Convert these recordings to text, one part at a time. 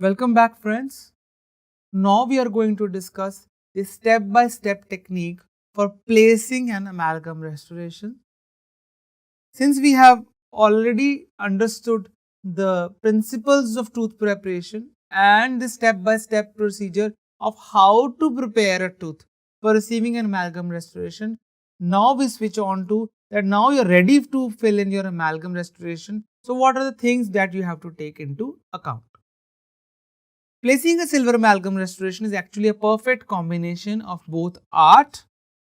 Welcome back, friends. Now we are going to discuss the step-by-step technique for placing an amalgam restoration. Since we have already understood the principles of tooth preparation and the step-by-step procedure of how to prepare a tooth for receiving an amalgam restoration, now we switch on to that now you're ready to fill in your amalgam restoration. So what are the things that you have to take into account? Placing a silver amalgam restoration is actually a perfect combination of both art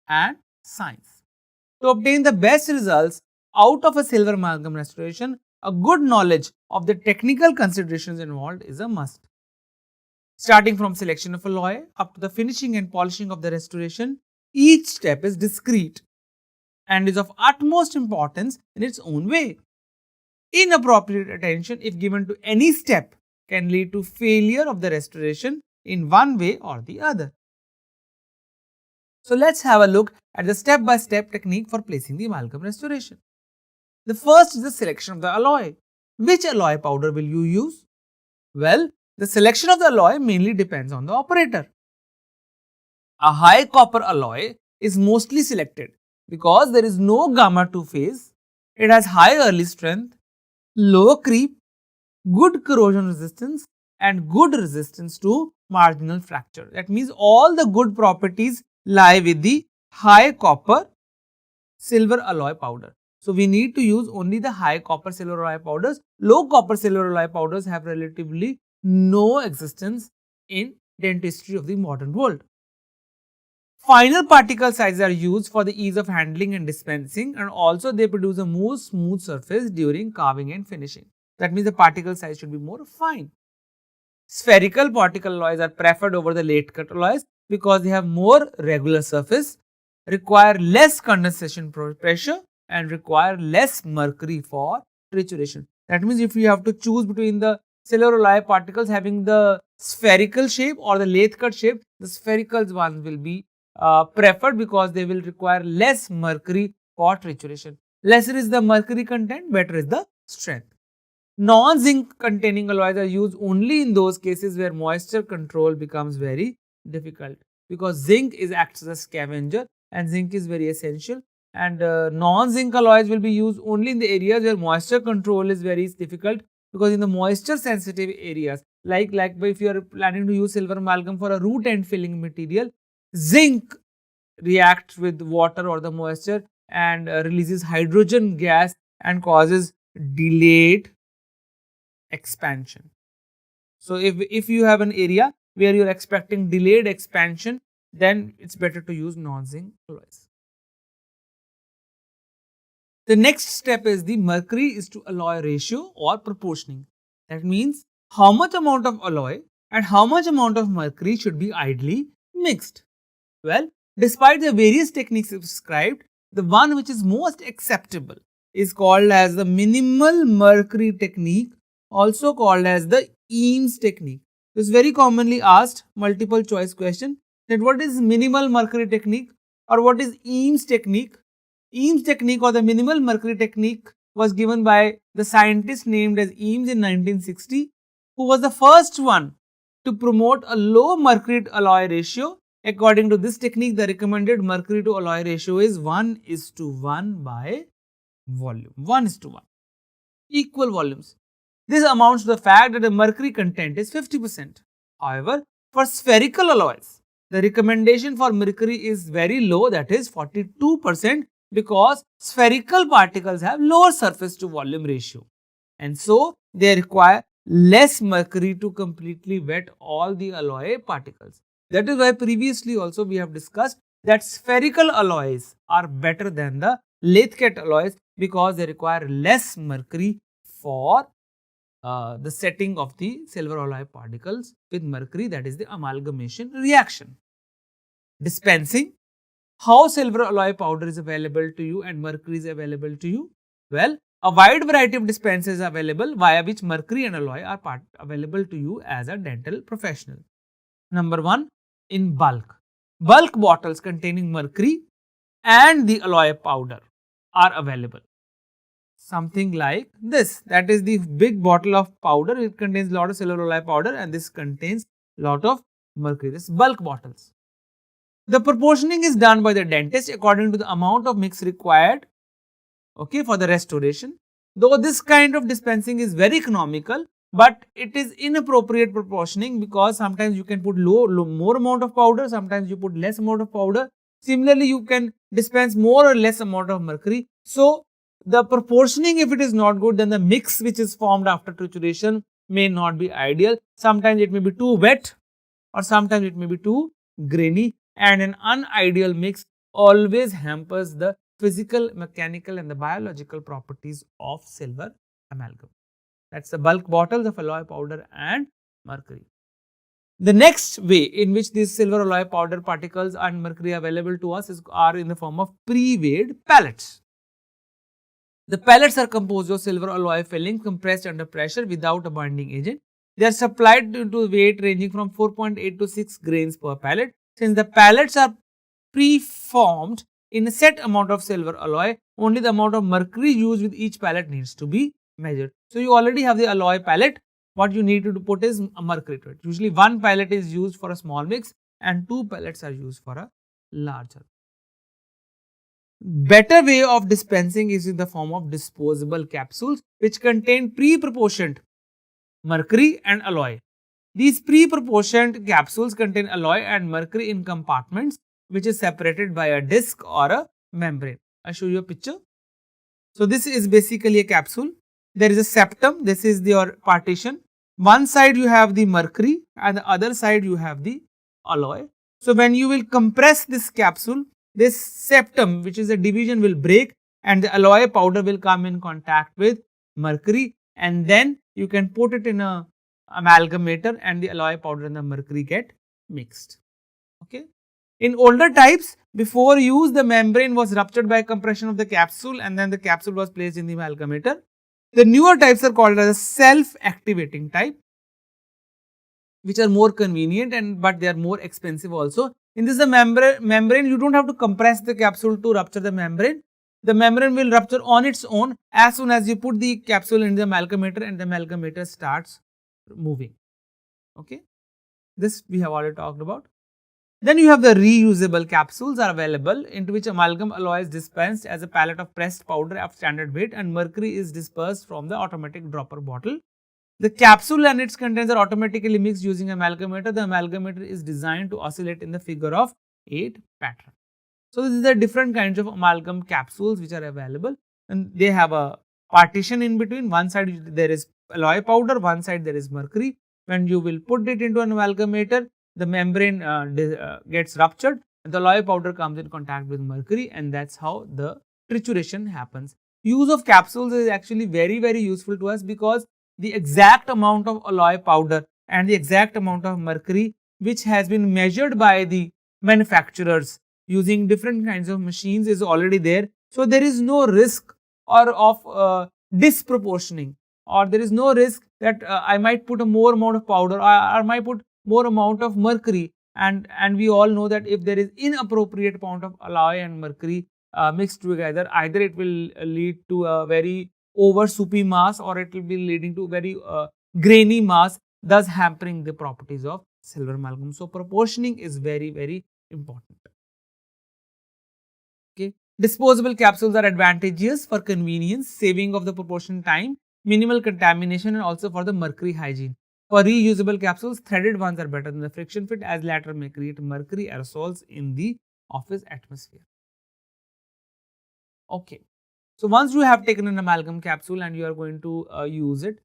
and science. To obtain the best results out of a silver amalgam restoration, a good knowledge of the technical considerations involved is a must. Starting from selection of alloy up to the finishing and polishing of the restoration, each step is discrete and is of utmost importance in its own way. Inappropriate attention, if given to any step, can lead to failure of the restoration in one way or the other. So let's have a look at the step-by-step technique for placing the amalgam restoration. The first is the selection of the alloy. Which alloy powder will you use? Well, the selection of the alloy mainly depends on the operator. A high copper alloy is mostly selected because there is no gamma 2 phase, it has high early strength, low creep, good corrosion resistance and good resistance to marginal fracture. That means all the good properties lie with the high copper silver alloy powder. So we need to use only the high copper silver alloy powders. Low copper silver alloy powders have relatively no existence in dentistry of the modern world. Final particle sizes are used for the ease of handling and dispensing, and also they produce a more smooth surface during carving and finishing. That means the particle size should be more fine. Spherical particle alloys are preferred over the late cut alloys because they have more regular surface, require less condensation pressure and require less mercury for trituration. That means if you have to choose between the silver alloy particles having the spherical shape or the lathe cut shape, the spherical ones will be preferred because they will require less mercury for trituration. Lesser is the mercury content, better is the strength. Non-zinc containing alloys are used only in those cases where moisture control becomes very difficult, because zinc acts as a scavenger and zinc is very essential, and non-zinc alloys will be used only in the areas where moisture control is very difficult, because in the moisture sensitive areas like if you are planning to use silver amalgam for a root end filling material, zinc reacts with water or the moisture and releases hydrogen gas and causes delayed expansion. So if you have an area where you're expecting delayed expansion, then it's better to use non-zinc alloys. The next step is the mercury is to alloy ratio or proportioning. That means how much amount of alloy and how much amount of mercury should be ideally mixed. Well, despite the various techniques described, the one which is most acceptable is called as the minimal mercury technique, also called as the Eames technique. It's very commonly asked multiple choice question that what is minimal mercury technique or what is Eames technique. Eames technique or the minimal mercury technique was given by the scientist named as Eames in 1960, who was the first one to promote a low mercury to alloy ratio. According to this technique, the recommended mercury to alloy ratio is 1:1 by volume. 1:1. Equal volumes. This amounts to the fact that the mercury content is 50%. However, for spherical alloys, the recommendation for mercury is very low, that is 42%, because spherical particles have lower surface to volume ratio, and so they require less mercury to completely wet all the alloy particles. That is why previously also we have discussed that spherical alloys are better than the lathe cut alloys because they require less mercury for the setting of the silver alloy particles with mercury, that is the amalgamation reaction. Dispensing. How silver alloy powder is available to you and mercury is available to you? Well, a wide variety of dispensers are available via which mercury and alloy are available to you as a dental professional. Number 1, in bulk. Bulk bottles containing mercury and the alloy powder are available. something like this. That is the big bottle of powder. It contains a lot of silver alloy powder and this contains a lot of mercury. This bulk bottles. The proportioning is done by the dentist according to the amount of mix required, okay, for the restoration. Though this kind of dispensing is very economical, but it is inappropriate proportioning because sometimes you can put more amount of powder, sometimes you put less amount of powder. Similarly, you can dispense more or less amount of mercury. So, the proportioning, if it is not good, then the mix which is formed after trituration may not be ideal. Sometimes it may be too wet or sometimes it may be too grainy, and an unideal mix always hampers the physical, mechanical and the biological properties of silver amalgam. That is the bulk bottles of alloy powder and mercury. The next way in which these silver alloy powder particles and mercury are available to us are in the form of pre-weighed pellets. The pellets are composed of silver alloy filling compressed under pressure without a binding agent. They are supplied to weight ranging from 4.8 to 6 grains per pellet. Since the pellets are pre-formed in a set amount of silver alloy, only the amount of mercury used with each pellet needs to be measured. So, you already have the alloy pellet. What you need to put is a mercury to it. Usually, one pellet is used for a small mix and 2 pellets are used for a larger. Better way of dispensing is in the form of disposable capsules which contain pre-proportioned mercury and alloy. These pre-proportioned capsules contain alloy and mercury in compartments which is separated by a disc or a membrane. I show you a picture. So, this is basically a capsule. There is a septum. This is your partition. One side you have the mercury and the other side you have the alloy. So, when you will compress this capsule, this septum, which is a division, will break and the alloy powder will come in contact with mercury, and then you can put it in a amalgamator and the alloy powder and the mercury get mixed. Okay. In older types, before use, the membrane was ruptured by compression of the capsule and then the capsule was placed in the amalgamator. The newer types are called as self-activating type, which are more convenient but they are more expensive also. In this, the membrane, you don't have to compress the capsule to rupture the membrane. The membrane will rupture on its own as soon as you put the capsule in the amalgamator and the amalgamator starts moving. Okay, this we have already talked about. Then you have the reusable capsules are available, into which amalgam alloy is dispensed as a pellet of pressed powder of standard weight and mercury is dispersed from the automatic dropper bottle. The capsule and its contents are automatically mixed using amalgamator. The amalgamator is designed to oscillate in the figure of 8 pattern. So, these are different kinds of amalgam capsules which are available, and they have a partition in between. One side there is alloy powder, one side there is mercury. When you will put it into an amalgamator, the membrane gets ruptured and the alloy powder comes in contact with mercury, and that is how the trituration happens. Use of capsules is actually very useful to us because the exact amount of alloy powder and the exact amount of mercury which has been measured by the manufacturers using different kinds of machines is already there. So, there is no risk or of disproportioning, or there is no risk that I might put a more amount of powder or I might put more amount of mercury, and we all know that if there is inappropriate amount of alloy and mercury mixed together, either it will lead to a very over soupy mass or it will be leading to very grainy mass, thus hampering the properties of silver amalgam. So, proportioning is very important. Okay. Disposable capsules are advantageous for convenience, saving of the proportion time, minimal contamination and also for the mercury hygiene. For reusable capsules, threaded ones are better than the friction fit as latter may create mercury aerosols in the office atmosphere. Okay. So, once you have taken an amalgam capsule and you are going to use it,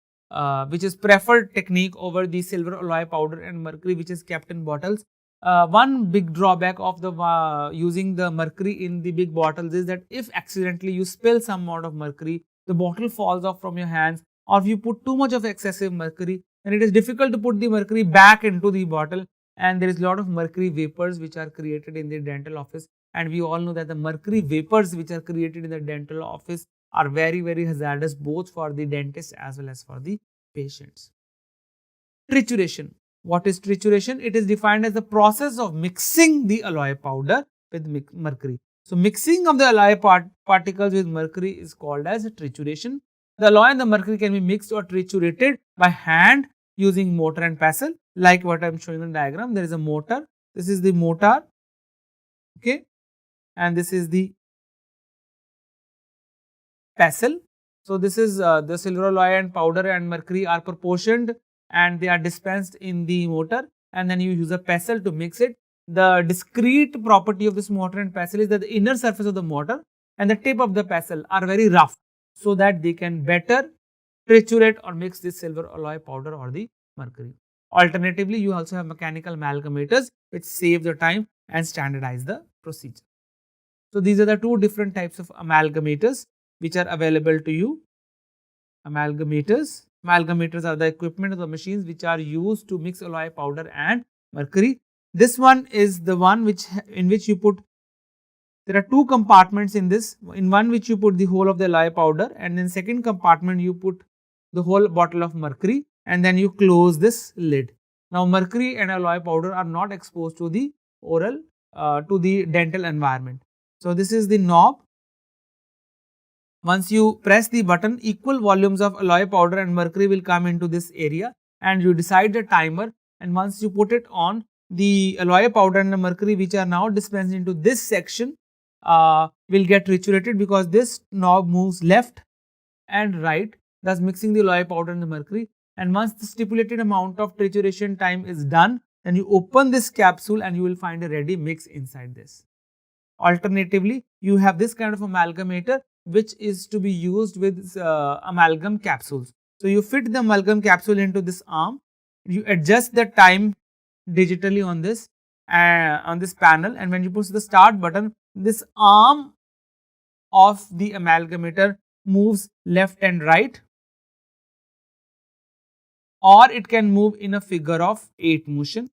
which is preferred technique over the silver alloy powder and mercury which is kept in bottles. One big drawback of the using the mercury in the big bottles is that if accidentally you spill some amount of mercury, the bottle falls off from your hands, or if you put too much of excessive mercury, then it is difficult to put the mercury back into the bottle, and there is a lot of mercury vapors which are created in the dental office, and we all know that the mercury vapors which are created in the dental office are very hazardous both for the dentist as well as for the patients. Trituration. What is trituration? It is defined as the process of mixing the alloy powder with mercury. So, mixing of the alloy particles with mercury is called as trituration. The alloy and the mercury can be mixed or triturated by hand using mortar and pestle, like what I am showing in the diagram. There is a mortar, this is the mortar, okay, and this is the pestle. So, this is the silver alloy and powder and mercury are proportioned and they are dispensed in the mortar, and then you use a pestle to mix it. The discrete property of this mortar and pestle is that the inner surface of the mortar and the tip of the pestle are very rough, so that they can better triturate or mix this silver alloy powder or the mercury. Alternatively, you also have mechanical amalgamators which save the time and standardize the procedure. So, these are the two different types of amalgamators which are available to you. Amalgamators. Amalgamators are the equipment of the machines which are used to mix alloy powder and mercury. This one is the one in which you put, there are two compartments in this. In one which you put the whole of the alloy powder, and in second compartment you put the whole bottle of mercury, and then you close this lid. Now, mercury and alloy powder are not exposed to the oral to the dental environment. So, this is the knob. Once you press the button, equal volumes of alloy powder and mercury will come into this area, and you decide the timer, and once you put it on, the alloy powder and the mercury which are now dispensed into this section will get triturated, because this knob moves left and right, thus mixing the alloy powder and the mercury. And once the stipulated amount of trituration time is done, then you open this capsule and you will find a ready mix inside this. Alternatively, you have this kind of amalgamator which is to be used with amalgam capsules. So, you fit the amalgam capsule into this arm, you adjust the time digitally on this panel, and when you push the start button, this arm of the amalgamator moves left and right, or it can move in a figure of 8 motion.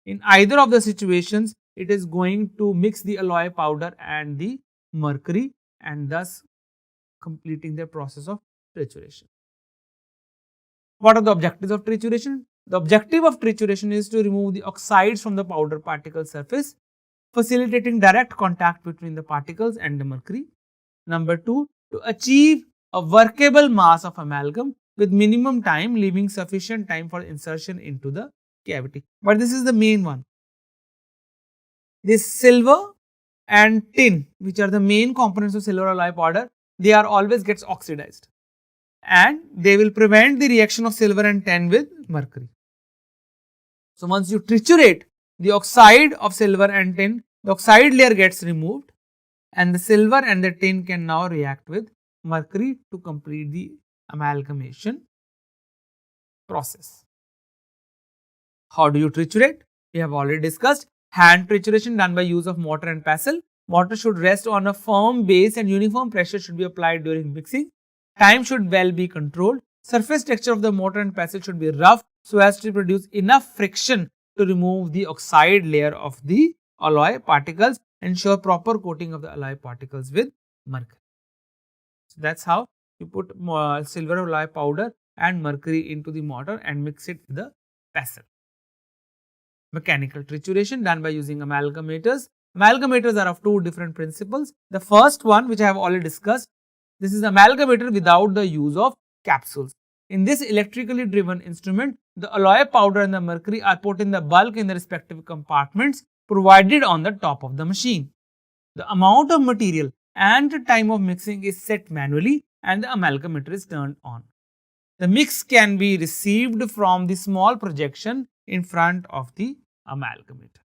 In either of the situations, it is going to mix the alloy powder and the mercury, and thus completing the process of trituration. What are the objectives of trituration? The objective of trituration is to remove the oxides from the powder particle surface, facilitating direct contact between the particles and the mercury. Number 2, to achieve a workable mass of amalgam with minimum time, leaving sufficient time for insertion into the cavity. But this is the main one. This silver and tin, which are the main components of silver alloy powder, they are always gets oxidized, and they will prevent the reaction of silver and tin with mercury. So, once you triturate the oxide of silver and tin, the oxide layer gets removed, and the silver and the tin can now react with mercury to complete the amalgamation process. How do you triturate? We have already discussed. Hand trituration done by use of mortar and pestle. Mortar should rest on a firm base and uniform pressure should be applied during mixing. Time should well be controlled. Surface texture of the mortar and pestle should be rough so as to produce enough friction to remove the oxide layer of the alloy particles. Ensure proper coating of the alloy particles with mercury. So, that is how you put silver alloy powder and mercury into the mortar and mix it with the pestle. Mechanical trituration done by using amalgamators. Amalgamators are of two different principles. The first one, which I have already discussed, this is amalgamator without the use of capsules. In this electrically driven instrument, the alloy powder and the mercury are put in the bulk in the respective compartments provided on the top of the machine. The amount of material and the time of mixing is set manually, and the amalgamator is turned on. The mix can be received from the small projection in front of the amalgamator.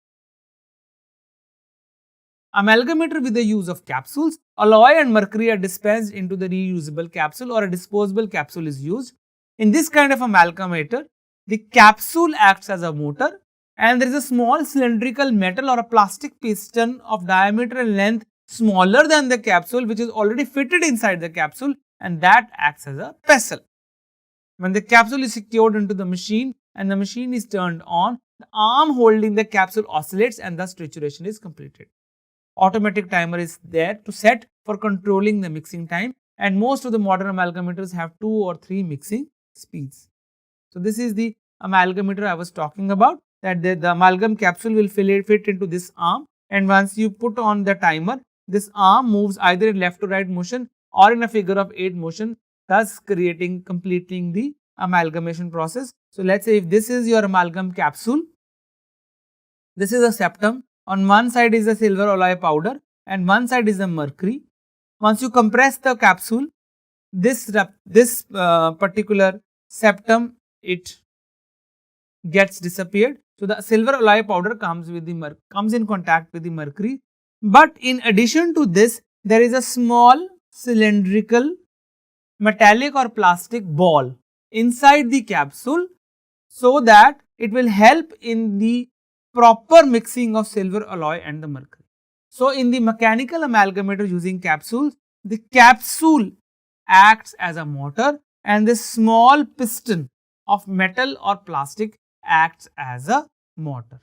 Amalgamator with the use of capsules. Alloy and mercury are dispensed into the reusable capsule, or a disposable capsule is used. In this kind of amalgamator, the capsule acts as a motor, and there is a small cylindrical metal or a plastic piston of diameter and length smaller than the capsule, which is already fitted inside the capsule, and that acts as a pestle. When the capsule is secured into the machine and the machine is turned on, the arm holding the capsule oscillates, and thus trituration is completed. Automatic timer is there to set for controlling the mixing time, and most of the modern amalgamators have 2 or 3 mixing speeds. So, this is the amalgamator I was talking about, that the amalgam capsule will fit into this arm, and once you put on the timer, this arm moves either in left to right motion or in a figure of 8 motion, thus completing the amalgamation process. So, let us say if this is your amalgam capsule, this is a septum, on one side is the silver alloy powder and one side is the mercury. Once you compress the capsule, this particular septum, it gets disappeared. So, the silver alloy powder comes in contact with the mercury, but in addition to this, there is a small cylindrical metallic or plastic ball inside the capsule, so that it will help in the proper mixing of silver alloy and the mercury. So, in the mechanical amalgamator using capsules, the capsule acts as a motor and this small piston of metal or plastic acts as a motor.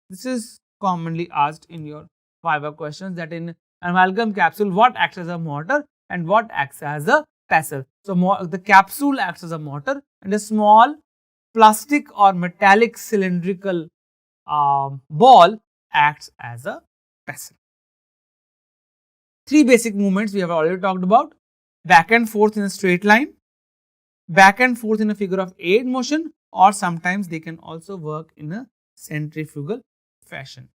This is commonly asked in your Viva questions, that in amalgam capsule what acts as a motor and what acts as a pestle. So, the capsule acts as a motor and a small plastic or metallic cylindrical ball acts as a pestle. Three basic movements we have already talked about: back and forth in a straight line, back and forth in a figure of 8 motion, or sometimes they can also work in a centrifugal fashion.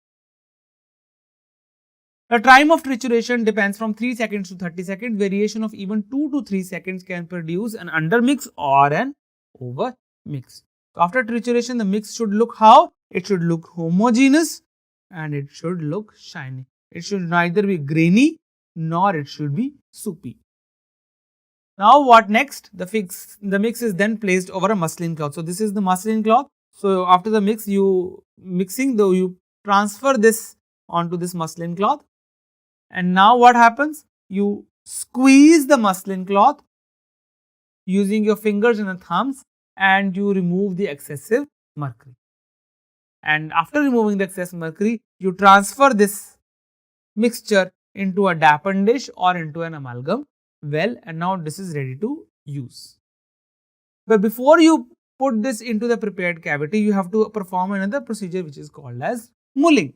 The time of trituration depends from 3 seconds to 30 seconds. Variation of even 2 to 3 seconds can produce an undermix or an overmix. So, after trituration, the mix should look how? It should look homogeneous and it should look shiny. It should neither be grainy nor it should be soupy. Now, what next? The mix is then placed over a muslin cloth. So, this is the muslin cloth. So, after the you transfer this onto this muslin cloth, and now what happens? You squeeze the muslin cloth using your fingers and the thumbs and you remove the excessive mercury. And after removing the excess mercury, you transfer this mixture into a dappen dish or into an amalgam well, and now this is ready to use. But before you put this into the prepared cavity, you have to perform another procedure which is called as mulling.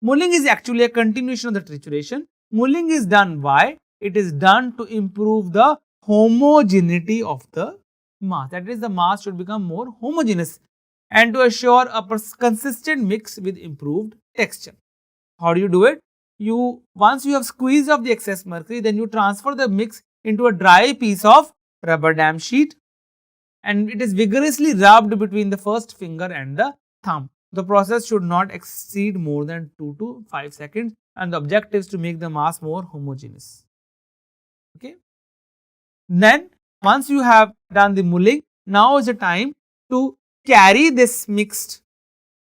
Mulling is actually a continuation of the trituration. Mulling is done why? It is done to improve the homogeneity of the mass. That is, the mass should become more homogeneous and to assure a consistent mix with improved texture. How do you do it? Once you have squeezed off the excess mercury, then you transfer the mix into a dry piece of rubber dam sheet and it is vigorously rubbed between the first finger and the thumb. The process should not exceed more than 2 to 5 seconds and the objective is to make the mass more homogeneous. Okay. Then once you have done the mulling, now is the time to carry this mixed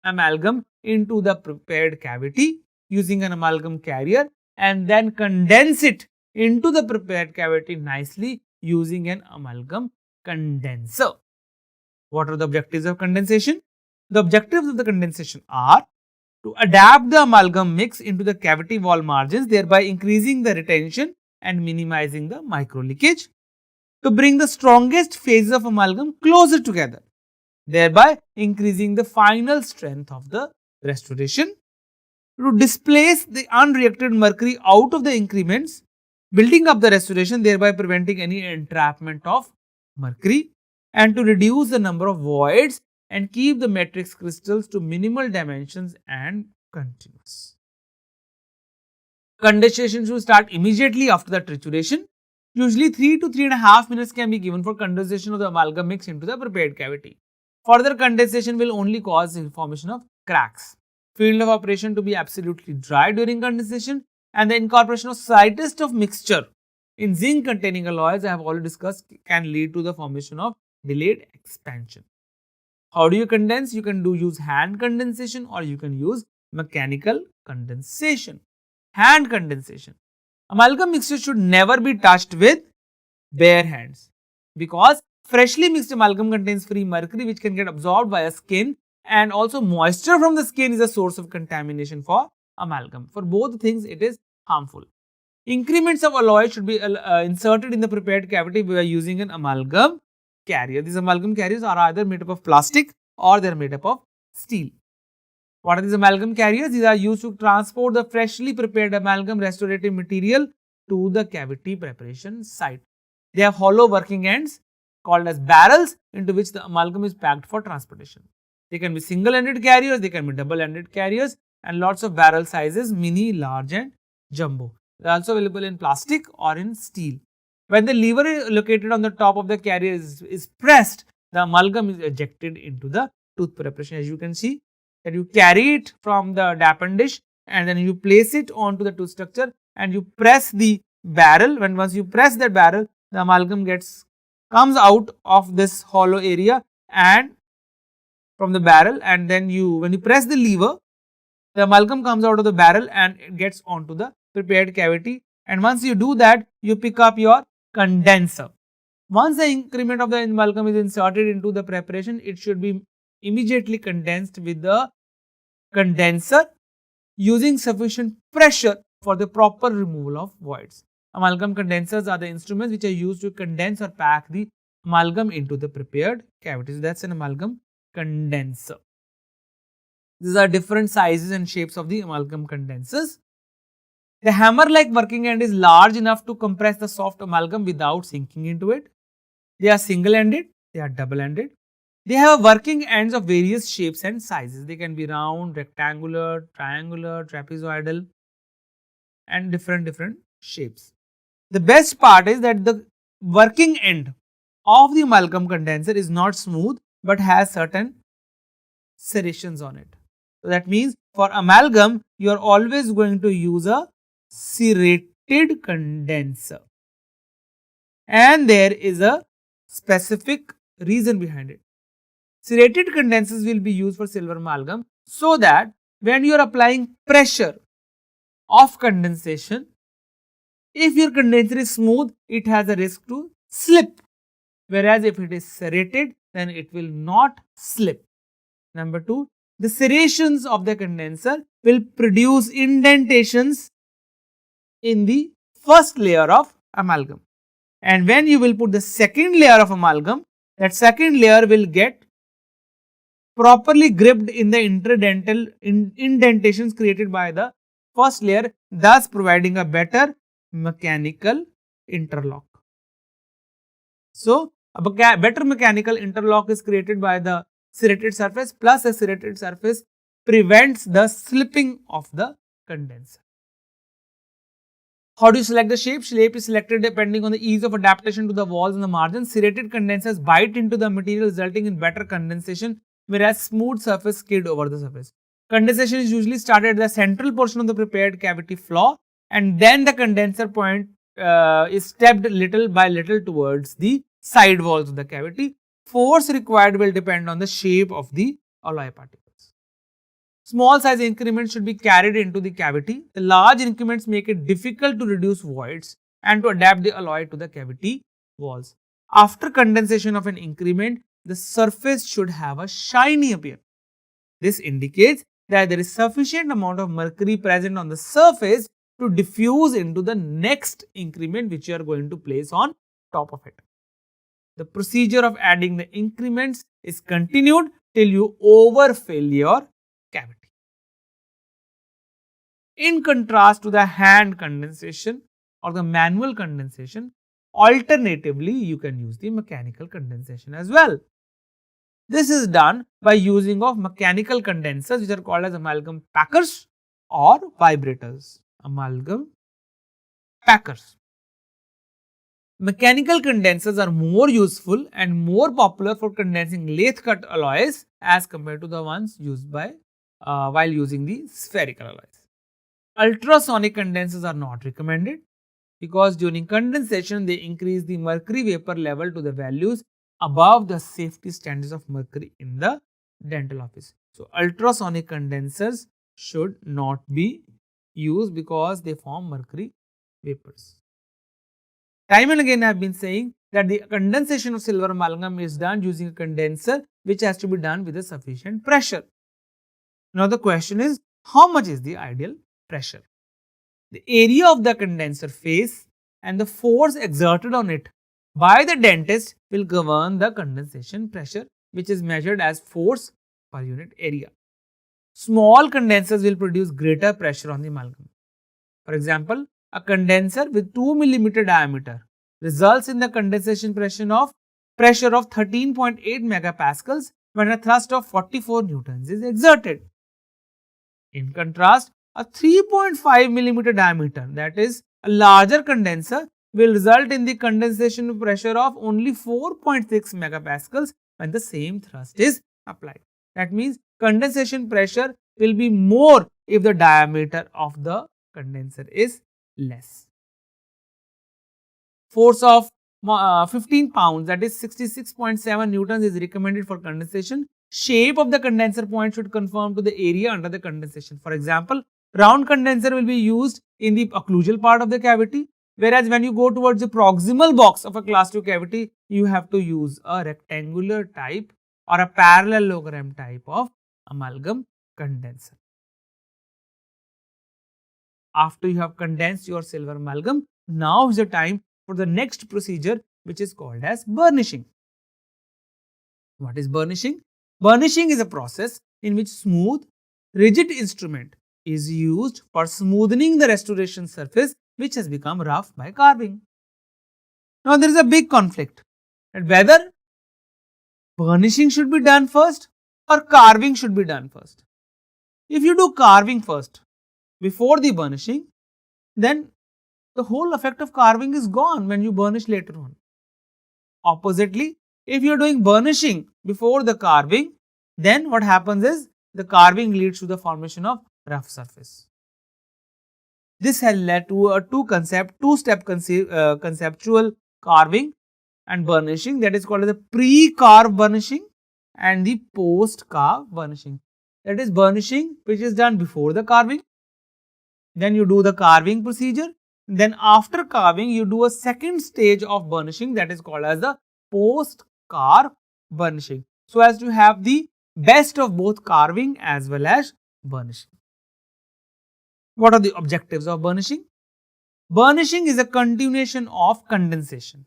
amalgam into the prepared cavity using an amalgam carrier and then condense it into the prepared cavity nicely using an amalgam condenser. What are the objectives of condensation? The objectives of the condensation are to adapt the amalgam mix into the cavity wall margins, thereby increasing the retention and minimizing the micro leakage, to bring the strongest phases of amalgam closer together, thereby increasing the final strength of the restoration, to displace the unreacted mercury out of the increments, building up the restoration, thereby preventing any entrapment of mercury, and to reduce the number of voids and keep the matrix crystals to minimal dimensions and continuous. Condensation should start immediately after the trituration. Usually 3 to 3.5 minutes can be given for condensation of the amalgam mix into the prepared cavity. Further condensation will only cause the formation of cracks. Field of operation to be absolutely dry during condensation, and the incorporation of slightest of mixture in zinc containing alloys, I have already discussed, can lead to the formation of delayed expansion. How do you condense? You can use hand condensation or you can use mechanical condensation. Hand condensation. Amalgam mixture should never be touched with bare hands because freshly mixed amalgam contains free mercury which can get absorbed by a skin, and also moisture from the skin is a source of contamination for amalgam. For both things it is harmful. Increments of alloy should be inserted in the prepared cavity by using an amalgam carrier. These amalgam carriers are either made up of plastic or they are made up of steel. What are these amalgam carriers? These are used to transport the freshly prepared amalgam restorative material to the cavity preparation site. They have hollow working ends called as barrels into which the amalgam is packed for transportation. They can be single-ended carriers, they can be double-ended carriers, and lots of barrel sizes, mini, large and jumbo. They are also available in plastic or in steel. When the lever located on the top of the carrier is pressed, the amalgam is ejected into the tooth preparation. As you can see, that you carry it from the dappen dish and then you place it onto the tooth structure and you press the barrel. Once you press that barrel, the amalgam comes out of this hollow area and from the barrel, and then when you press the lever, the amalgam comes out of the barrel and it gets onto the prepared cavity. And once you do that, you pick up your condenser. Once the increment of the amalgam is inserted into the preparation, it should be immediately condensed with the condenser using sufficient pressure for the proper removal of voids. Amalgam condensers are the instruments which are used to condense or pack the amalgam into the prepared cavity. So that's an amalgam condenser. These are different sizes and shapes of the amalgam condensers. The hammer-like working end is large enough to compress the soft amalgam without sinking into it. They are single-ended, they are double-ended. They have working ends of various shapes and sizes. They can be round, rectangular, triangular, trapezoidal, and different shapes. The best part is that the working end of the amalgam condenser is not smooth but has certain serrations on it. So that means for amalgam, you are always going to use a serrated condenser. And there is a specific reason behind it. Serrated condensers will be used for silver amalgam so that when you are applying pressure of condensation, if your condenser is smooth, it has a risk to slip. Whereas if it is serrated, then it will not slip. Number 2, the serrations of the condenser will produce indentations in the first layer of amalgam. And when you will put the second layer of amalgam, that second layer will get properly gripped in the interdental indentations created by the first layer, thus providing a better mechanical interlock. So, a better mechanical interlock is created by the serrated surface, plus a serrated surface prevents the slipping of the condenser. How do you select the shape? Shape is selected depending on the ease of adaptation to the walls and the margins. Serrated condensers bite into the material, resulting in better condensation, whereas smooth surface skid over the surface. Condensation is usually started at the central portion of the prepared cavity floor, and then the condenser point is stepped little by little towards the side walls of the cavity. Force required will depend on the shape of the alloy particles. Small size increments should be carried into the cavity. The large increments make it difficult to reduce voids and to adapt the alloy to the cavity walls. After condensation of an increment, the surface should have a shiny appearance. This indicates that there is sufficient amount of mercury present on the surface to diffuse into the next increment which you are going to place on top of it. The procedure of adding the increments is continued till you overfill your cavity. In contrast to the hand condensation or the manual condensation, alternatively you can use the mechanical condensation as well. This is done by using of mechanical condensers which are called as amalgam packers or vibrators. Amalgam packers. Mechanical condensers are more useful and more popular for condensing lathe cut alloys as compared to the ones used by while using the spherical alloys. Ultrasonic condensers are not recommended because during condensation they increase the mercury vapor level to the values above the safety standards of mercury in the dental office. So, ultrasonic condensers should not be used because they form mercury vapors. Time and again I have been saying that the condensation of silver amalgam is done using a condenser which has to be done with a sufficient pressure. Now, the question is, how much is the ideal pressure? The area of the condenser face and the force exerted on it by the dentist will govern the condensation pressure, which is measured as force per unit area. small condensers will produce greater pressure on the amalgam. For example, a condenser with 2 mm diameter results in the condensation pressure of 13.8 megapascals when a thrust of 44 newtons is exerted. In contrast, a 3.5 mm diameter, that is a larger condenser, will result in the condensation pressure of only 4.6 megapascals when the same thrust is applied. That means condensation pressure will be more if the diameter of the condenser is less. Force of 15 pounds, that is 66.7 newtons, is recommended for condensation. Shape of the condenser point should conform to the area under the condensation. For example, round condenser will be used in the occlusal part of the cavity, whereas when you go towards the proximal box of a class 2 cavity, you have to use a rectangular type or a parallelogram type of amalgam condenser. After you have condensed your silver amalgam, now is the time for the next procedure, which is called as burnishing. What is burnishing? Burnishing is a process in which smooth, rigid instrument is used for smoothing the restoration surface which has become rough by carving. Now there is a big conflict that whether burnishing should be done first or carving should be done first. If you do carving first before the burnishing, then the whole effect of carving is gone when you burnish later on. Oppositely, if you are doing burnishing before the carving, then what happens is the carving leads to the formation of rough surface. This has led to a two-step conceptual carving and burnishing, that is called as the pre-carve burnishing and the post-carve burnishing. That is burnishing which is done before the carving, then you do the carving procedure, then after carving you do a second stage of burnishing, that is called as the post-carve burnishing, so as to have the best of both carving as well as burnishing. What are the objectives of burnishing? Burnishing is a continuation of condensation,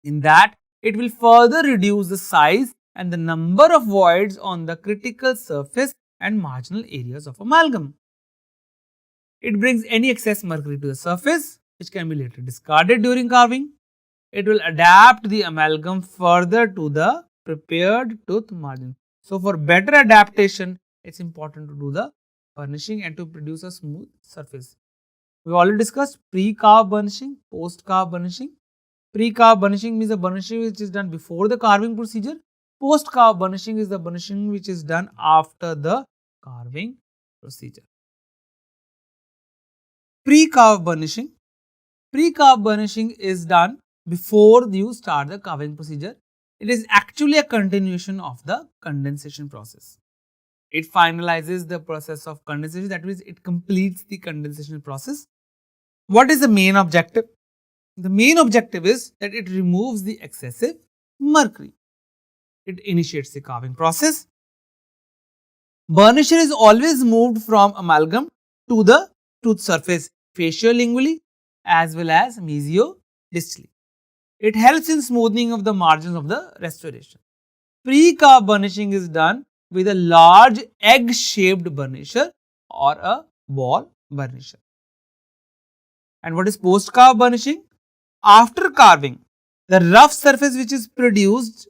in that it will further reduce the size and the number of voids on the critical surface and marginal areas of amalgam. It brings any excess mercury to the surface, which can be later discarded during carving. It will adapt the amalgam further to the prepared tooth margin. So, for better adaptation, it's important to do the burnishing and to produce a smooth surface. We already discussed pre-carve burnishing, post-carve burnishing. Pre-carve burnishing means the burnishing which is done before the carving procedure. Post-carve burnishing is the burnishing which is done after the carving procedure. Pre-carve burnishing. Pre-carve burnishing is done before you start the carving procedure. It is actually a continuation of the condensation process. It finalizes the process of condensation, that means it completes the condensation process. What is the main objective? The main objective is that it removes the excessive mercury. It initiates the carving process. Burnisher is always moved from amalgam to the tooth surface facial-lingually as well as mesio-distally. It helps in smoothing of the margins of the restoration. Pre-carve burnishing is done with a large egg-shaped burnisher or a ball burnisher. And what is post-carve burnishing? After carving, the rough surface which is produced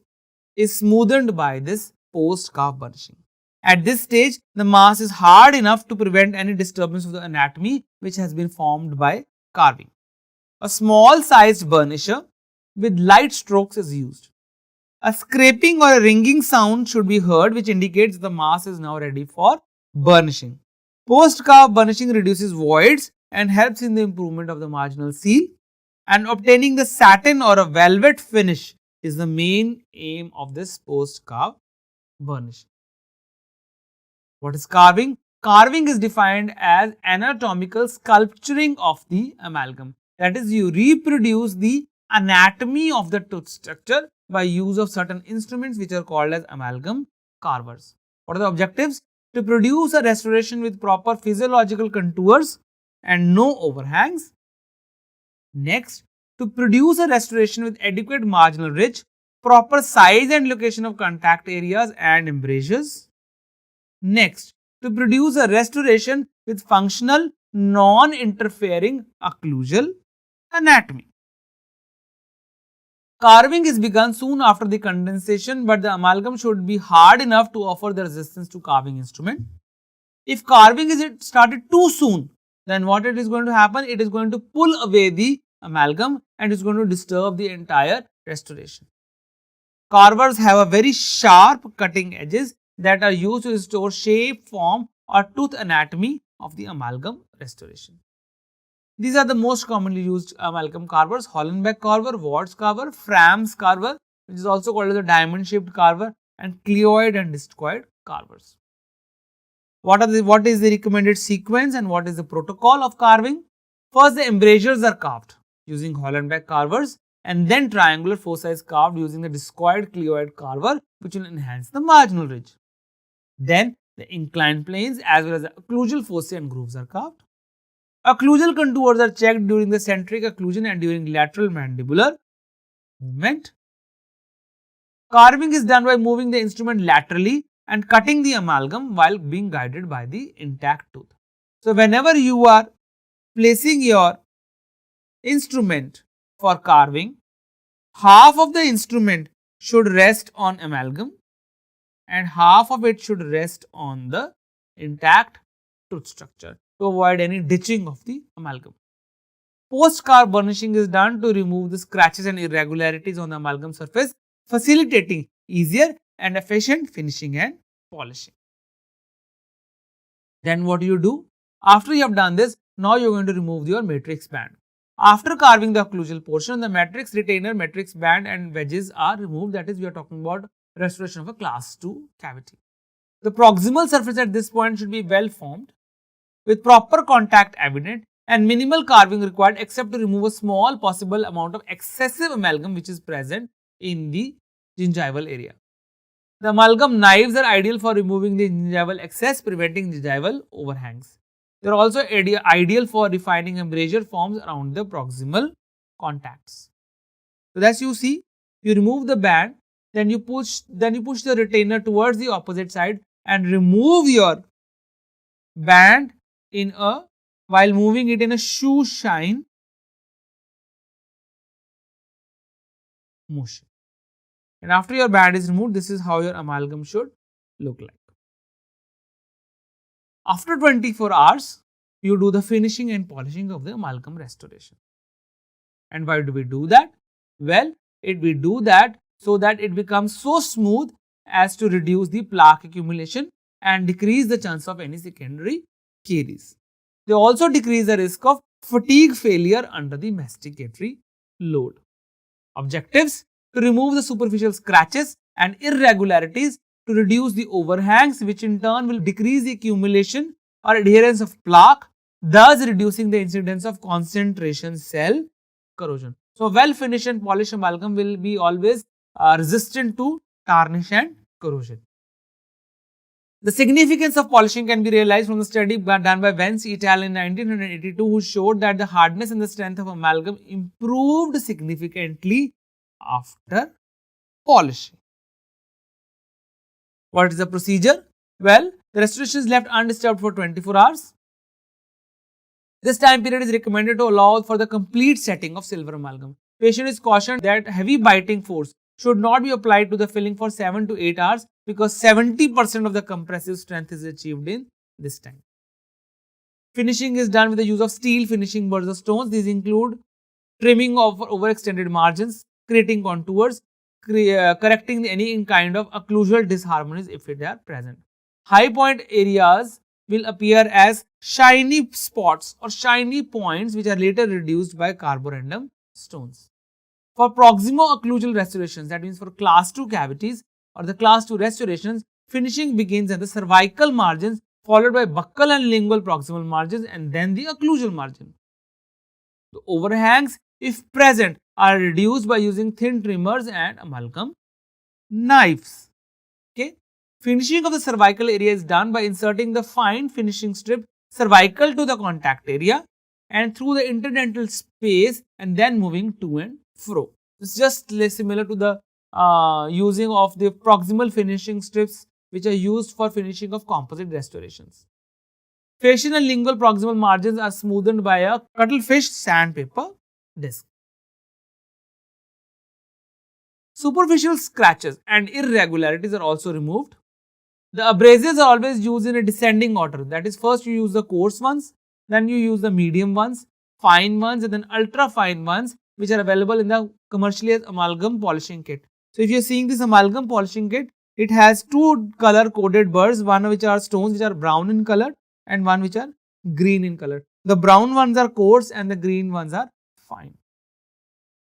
is smoothened by this post-carve burnishing. At this stage, the mass is hard enough to prevent any disturbance of the anatomy which has been formed by carving. A small sized burnisher with light strokes is used. A scraping or a ringing sound should be heard which indicates the mass is now ready for burnishing. Post-carve burnishing reduces voids and helps in the improvement of the marginal seal, and obtaining the satin or a velvet finish is the main aim of this post-carve burnishing. What is carving? Carving is defined as anatomical sculpturing of the amalgam. That is, you reproduce the anatomy of the tooth structure by use of certain instruments which are called as amalgam carvers. What are the objectives? To produce a restoration with proper physiological contours and no overhangs. Next, to produce a restoration with adequate marginal ridge, proper size and location of contact areas and embrasures. Next, to produce a restoration with functional, non-interfering occlusal anatomy. Carving is begun soon after the condensation, but the amalgam should be hard enough to offer the resistance to carving instrument. If carving is started too soon, then what it is going to happen? It is going to pull away the amalgam and is going to disturb the entire restoration. Carvers have a very sharp cutting edges that are used to restore shape, form or tooth anatomy of the amalgam restoration. These are the most commonly used amalgam carvers: Hollenbeck carver, Wards carver, Fram's carver, which is also called as a diamond shaped carver, and cleoid and discoid carvers. What is the recommended sequence and what is the protocol of carving? First, the embrasures are carved using Hollenbeck carvers, and then triangular foci is carved using the discoid cleoid carver, which will enhance the marginal ridge. Then the inclined planes as well as the occlusal foci and grooves are carved. Occlusal contours are checked during the centric occlusion and during lateral mandibular movement. Carving is done by moving the instrument laterally and cutting the amalgam while being guided by the intact tooth. So, whenever you are placing your instrument for carving, half of the instrument should rest on amalgam and half of it should rest on the intact tooth structure to avoid any ditching of the amalgam. Post-carve burnishing is done to remove the scratches and irregularities on the amalgam surface, facilitating easier and efficient finishing and polishing. Then what do you do? After you have done this, now you are going to remove your matrix band. After carving the occlusal portion, the matrix retainer, matrix band and wedges are removed. That is, we are talking about restoration of a class 2 cavity. The proximal surface at this point should be well formed with proper contact evident and minimal carving required except to remove a small possible amount of excessive amalgam which is present in the gingival area. The amalgam knives are ideal for removing the gingival excess, preventing gingival overhangs. They are also ideal for refining embrasure forms around the proximal contacts. So, as you see, you remove the band, then you push the retainer towards the opposite side and remove your band while moving it in a shoe shine motion. And after your band is removed, this is how your amalgam should look like. After 24 hours, you do the finishing and polishing of the amalgam restoration. And why do we do that? Well, we do that so that it becomes so smooth as to reduce the plaque accumulation and decrease the chance of any secondary caries. They also decrease the risk of fatigue failure under the masticatory load. Objectives: to remove the superficial scratches and irregularities, to reduce the overhangs, which in turn will decrease the accumulation or adherence of plaque, thus reducing the incidence of concentration cell corrosion. So, well finished and polished amalgam will be always resistant to tarnish and corrosion. The significance of polishing can be realized from the study done by Vance et al. In 1982, who showed that the hardness and the strength of amalgam improved significantly after polishing. What is the procedure? Well, the restoration is left undisturbed for 24 hours. This time period is recommended to allow for the complete setting of silver amalgam. Patient is cautioned that heavy biting force should not be applied to the filling for 7 to 8 hours because 70% of the compressive strength is achieved in this time. Finishing is done with the use of steel finishing burrs or stones. These include trimming of overextended margins, creating contours, correcting any kind of occlusal disharmonies if they are present. High point areas will appear as shiny spots or shiny points which are later reduced by carborundum stones. For proximo-occlusal restorations, that means for class 2 cavities or the class 2 restorations, finishing begins at the cervical margins followed by buccal and lingual proximal margins and then the occlusal margin. The overhangs, if present, are reduced by using thin trimmers and amalgam knives. Okay. Finishing of the cervical area is done by inserting the fine finishing strip cervical to the contact area and through the interdental space and then moving to and fro. It's just similar to the using of the proximal finishing strips which are used for finishing of composite restorations. Facial and lingual proximal margins are smoothened by a cuttlefish sandpaper disc. Superficial scratches and irregularities are also removed. The abrasives are always used in a descending order. That is, first you use the coarse ones, then you use the medium ones, fine ones, and then ultra fine ones, which are available in the commercially as amalgam polishing kit. So if you are seeing this amalgam polishing kit, it has two color coded burrs, one which are stones which are brown in color and one which are green in color. The brown ones are coarse and the green ones are fine.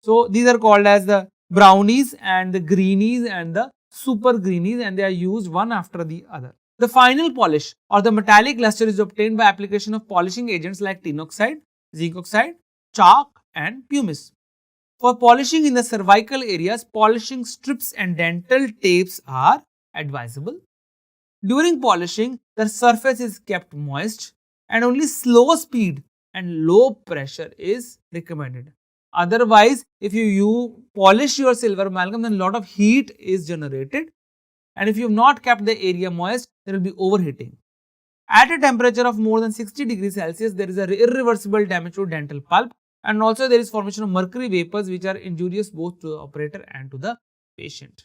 So these are called as the brownies and the greenies and the super greenies, and they are used one after the other. The final polish or the metallic luster is obtained by application of polishing agents like tin oxide, zinc oxide, chalk and pumice. For polishing in the cervical areas, polishing strips and dental tapes are advisable. During polishing, the surface is kept moist and only slow speed and low pressure is recommended. Otherwise, if you polish your silver amalgam, then a lot of heat is generated, and if you have not kept the area moist, there will be overheating. At a temperature of more than 60 degrees Celsius, there is a irreversible damage to dental pulp, and also there is formation of mercury vapors which are injurious both to the operator and to the patient.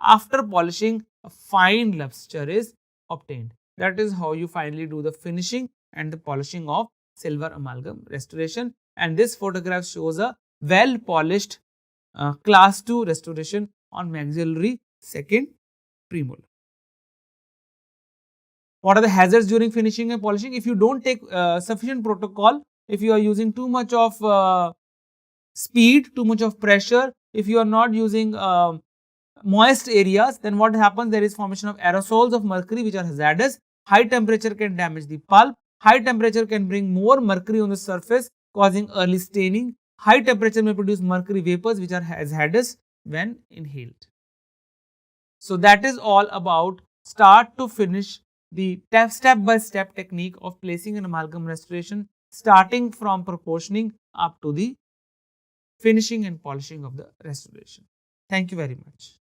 After polishing, a fine luster is obtained. That is how you finally do the finishing and the polishing of silver amalgam restoration. And this photograph shows a well polished class 2 restoration on maxillary second premolar. What are the hazards during finishing and polishing? If you don't take sufficient protocol, if you are using too much of speed, too much of pressure, if you are not using moist areas, then what happens? There is formation of aerosols of mercury which are hazardous. High temperature can damage the pulp. High temperature can bring more mercury on the surface, causing early staining. High temperature may produce mercury vapors which are hazardous when inhaled. So that is all about start to finish the step-by-step technique of placing an amalgam restoration, starting from proportioning up to the finishing and polishing of the restoration. Thank you very much.